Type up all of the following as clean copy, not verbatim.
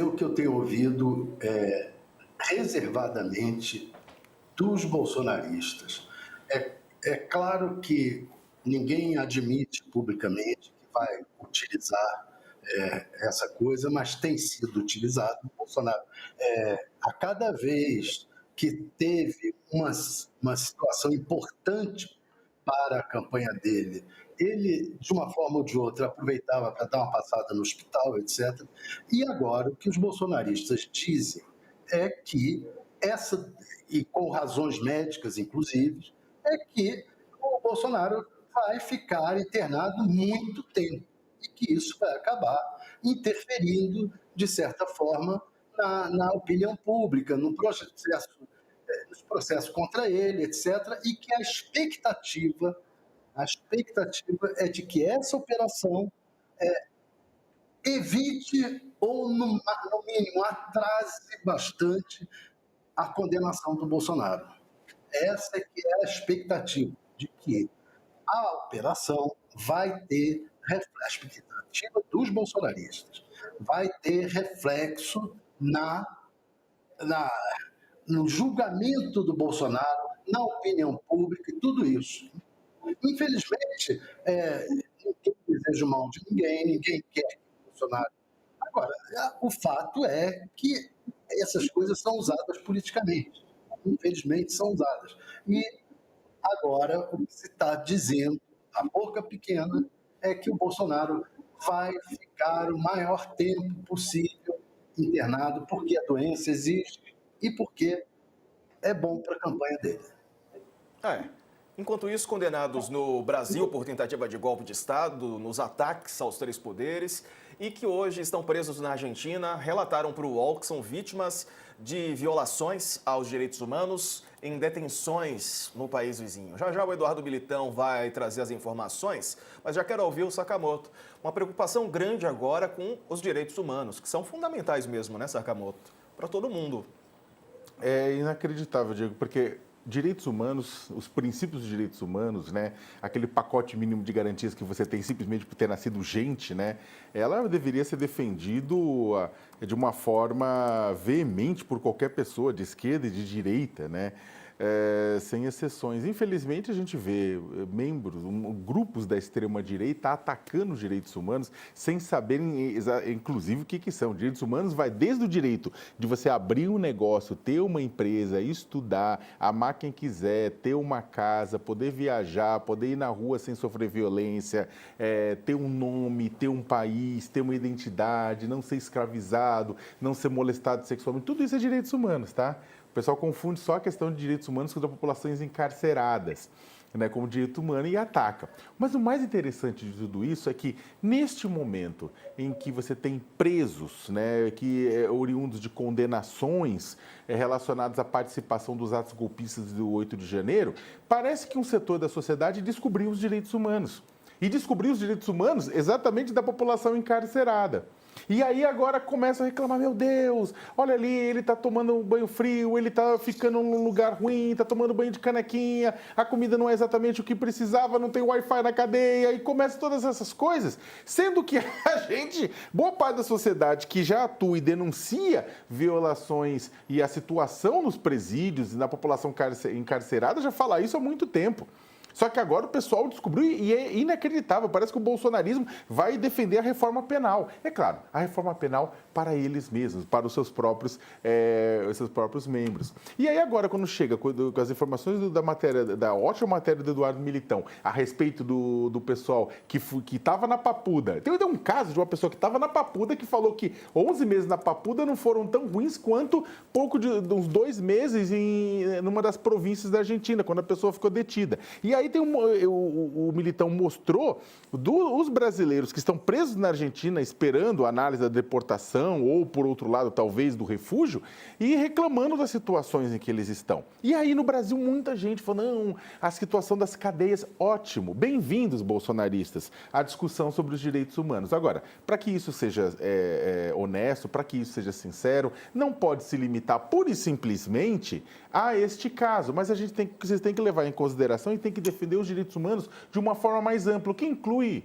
o que eu tenho ouvido reservadamente dos bolsonaristas. É claro que ninguém admite publicamente que vai utilizar essa coisa, mas tem sido utilizado. O Bolsonaro, a cada vez que teve uma situação importante para a campanha dele, ele, de uma forma ou de outra, aproveitava para dar uma passada no hospital, etc. E agora, o que os bolsonaristas dizem é que essa, e com razões médicas, inclusive, é que o Bolsonaro vai ficar internado muito tempo e que isso vai acabar interferindo, de certa forma, na opinião pública, nos processos contra ele, etc., e que a expectativa é de que essa operação evite ou, no mínimo, atrase bastante a condenação do Bolsonaro. Essa é que é a expectativa, de que a operação vai ter, a expectativa dos bolsonaristas, vai ter reflexo na, no julgamento do Bolsonaro, na opinião pública e tudo isso. Infelizmente, ninguém deseja o mal de ninguém, ninguém quer que o Bolsonaro. Agora, o fato é que essas coisas são usadas politicamente. Infelizmente, são usadas. E agora, o que se está dizendo, a boca pequena, é que o Bolsonaro vai ficar o maior tempo possível internado, porque a doença existe e porque é bom para a campanha dele. É. Enquanto isso, condenados no Brasil por tentativa de golpe de Estado, nos ataques aos três poderes, e que hoje estão presos na Argentina, relataram para o UOL que são vítimas de violações aos direitos humanos em detenções no país vizinho. Já já o Eduardo Militão vai trazer as informações, mas já quero ouvir o Sakamoto. Uma preocupação grande agora com os direitos humanos, que são fundamentais mesmo, né, Sakamoto? Para todo mundo. É inacreditável, Diego, porque direitos humanos, os princípios dos direitos humanos, né, aquele pacote mínimo de garantias que você tem simplesmente por ter nascido gente, né, ela deveria ser defendido de uma forma veemente por qualquer pessoa de esquerda e de direita, né, sem exceções. Infelizmente, a gente vê membros, grupos da extrema-direita atacando os direitos humanos sem saberem, inclusive, o que são. Direitos humanos vai desde o direito de você abrir um negócio, ter uma empresa, estudar, amar quem quiser, ter uma casa, poder viajar, poder ir na rua sem sofrer violência, ter um nome, ter um país, ter uma identidade, não ser escravizado, não ser molestado sexualmente. Tudo isso é direitos humanos, tá? O pessoal confunde só a questão de direitos humanos com as populações encarceradas, né, como direito humano, e ataca. Mas o mais interessante de tudo isso é que, neste momento em que você tem presos, né, oriundos de condenações relacionadas à participação dos atos golpistas do 8 de janeiro, parece que um setor da sociedade descobriu os direitos humanos. E descobriu os direitos humanos exatamente da população encarcerada. E aí agora começa a reclamar, meu Deus, olha ali, ele está tomando um banho frio, ele está ficando num lugar ruim, está tomando banho de canequinha, a comida não é exatamente o que precisava, não tem Wi-Fi na cadeia, e começa todas essas coisas, sendo que a gente, boa parte da sociedade que já atua e denuncia violações e a situação nos presídios e na população encarcerada já fala isso há muito tempo. Só que agora o pessoal descobriu e é inacreditável. Parece que o bolsonarismo vai defender a reforma penal. É claro, a reforma penal para eles mesmos, para os seus próprios membros. E aí agora, quando chega com as informações da ótima matéria do Eduardo Militão a respeito do pessoal que estava na Papuda. Tem um caso de uma pessoa que estava na Papuda que falou que 11 meses na Papuda não foram tão ruins quanto uns 2 meses numa das províncias da Argentina, quando a pessoa ficou detida. E aí o Militão mostrou os brasileiros que estão presos na Argentina esperando a análise da deportação ou, por outro lado, talvez do refúgio e reclamando das situações em que eles estão. E aí no Brasil muita gente falou, não, a situação das cadeias, ótimo, bem-vindos bolsonaristas à discussão sobre os direitos humanos. Agora, para que isso seja honesto, para que isso seja sincero, não pode se limitar pura e simplesmente a este caso, mas vocês têm que levar em consideração e tem que defender os direitos humanos de uma forma mais ampla, que inclui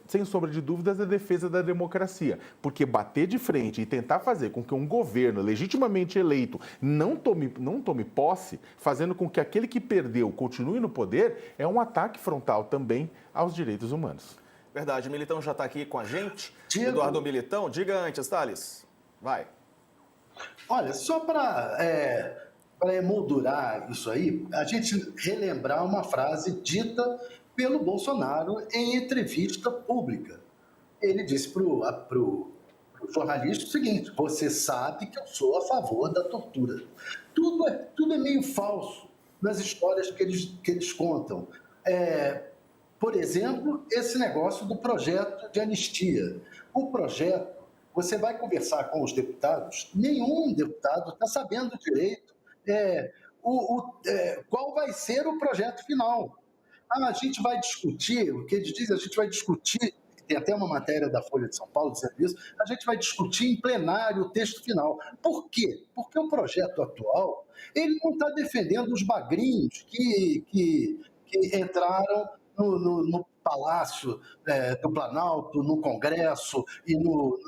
sem sombra de dúvidas, a defesa da democracia. Porque bater de frente e tentar fazer com que um governo legitimamente eleito não tome posse, fazendo com que aquele que perdeu continue no poder, é um ataque frontal também aos direitos humanos. Verdade. O Militão já está aqui com a gente. Diego. Eduardo Militão, diga antes, Thales. Vai. Olha, só para emoldurar isso aí, a gente relembrar uma frase dita pelo Bolsonaro em entrevista pública. Ele disse para o jornalista o seguinte: você sabe que eu sou a favor da tortura. Tudo é meio falso nas histórias que eles contam. Por exemplo, esse negócio do projeto de anistia. O projeto, você vai conversar com os deputados, nenhum deputado está sabendo direito qual vai ser o projeto final. A gente vai discutir, o que eles dizem, a gente vai discutir, tem até uma matéria da Folha de São Paulo de serviço, a gente vai discutir em plenário o texto final. Por quê? Porque o projeto atual, ele não está defendendo os bagrinhos que entraram no Palácio do Planalto, no Congresso e no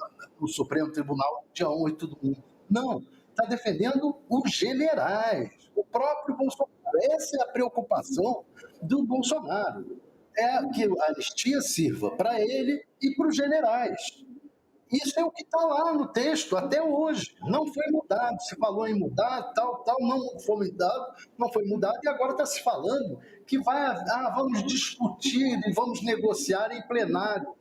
Supremo Tribunal dia 1 e tudo mais. Não, está defendendo os generais, o próprio Bolsonaro. Essa é a preocupação do Bolsonaro, que a anistia sirva para ele e para os generais. Isso é o que está lá no texto até hoje. Não foi mudado. Se falou em mudar, tal, não foi mudado, e agora está se falando que vamos discutir e vamos negociar em plenário.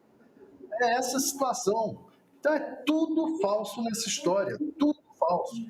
É essa a situação. Então é tudo falso nessa história, tudo falso.